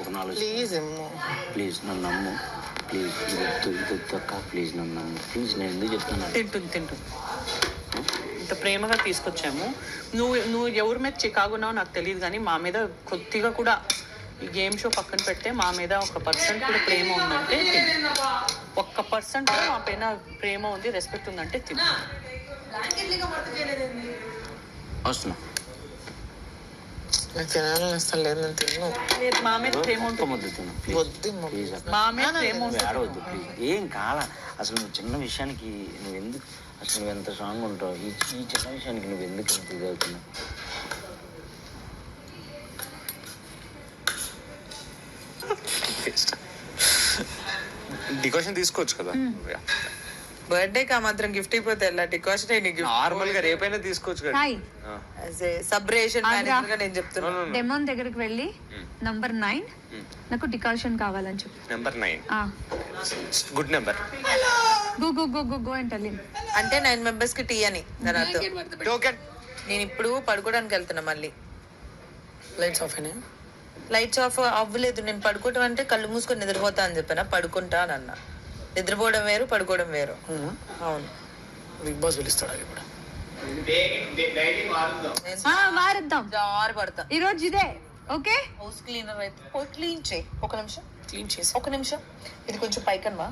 ఒక 4 ప్లీజ్ అమ్మో. ప్లీజ్ నన్ను నమ్ము. ప్లీజ్ ఇది అక్క, ప్లీజ్ నన్ను నమ్ము. ప్లీజ్ నేను ఎందుకు చెప్తున్నాను? తింటుంది ఇంత ప్రేమగా తీసుకొచ్చాము. నువ్వు ఎవరి మీద చికాగున్నావు నాకు తెలియదు, కానీ మా మీద కొద్దిగా కూడా ఈ గేమ్ షో పక్కన పెడితే మా మీద 1% కూడా ప్రేమ ఉందంటే 1% మా పైన ప్రేమ ఉంది, రెస్పెక్ట్ ఉందంటే తిను. వస్తున్నా. నాకు తినాలని అసలు లేదు, నేను తిన్ను. మా మీద ప్రేమ ఒక్క ఉంటుంది, ముద్ద తిను వద్దు అమ్మా. ప్లీజ్ అక్క. మా మీద ప్రేమ ఉంటుంది. ఆడవద్దు ప్లీజ్. ఏం కాలా అసలు. నువ్వు చిన్న విషయానికి నువ్వు ఎందుకు అసలు నువ్వు ఎంత స్ట్రాంగ్ ఉంటావు? ఈ చిన్న విషయానికి నువ్వు ఎందుకు ఎంత ఇది అవుతున్నావు? డికాషన్ తీసుకోవచ్చు కదా. బర్త్డేకి ఆ మాత్రం గిఫ్ట్ అయిపోతే ఎలా? డికాషన్ నీకు నార్మల్ గా రేపైనా తీసుకోవచ్చు కదా. హాయ్, సబ్రేషన్ మేనేజర్ గా నేను చెప్తున్నా. డెమోన్ దగ్గరికి వెళ్ళి నంబర్ 9 నాకు డికాషన్ కావాలని చెప్పు. Number 9 good number. Go go go go go అని టెల్. అంటే 9 మెంబర్స్ కి టీ అని దాని అర్థం. టోకెన్. నేను ఇప్పుడు పడుకోవడానికి వెళ్తున్నా మళ్ళీ. లైట్స్ ఆఫ్ అయినా? లైట్స్ ఆఫ్ అవ్వలేదు. నేను పడుకోవటం అంటే కళ్ళు మూసుకొని నిద్రపోతా అని చెప్పాను. పడుకుంటా అని అన్నా. నిద్రపోవడం వేరు, పడుకోవడం వేరు. అవును. బిగ్ బాస్ పిలుస్తాడా ఇప్పుడు? మారుద్దాం, జారి పడతా. ఈ రోజు ఇదే ఓకే. హౌస్ క్లీనర్ అయితే పోయి క్లీన్ చేయి. ఒక నిమిషం క్లీన్ చేసి ఒక నిమిషం. ఇది కొంచెం పైకన్వా.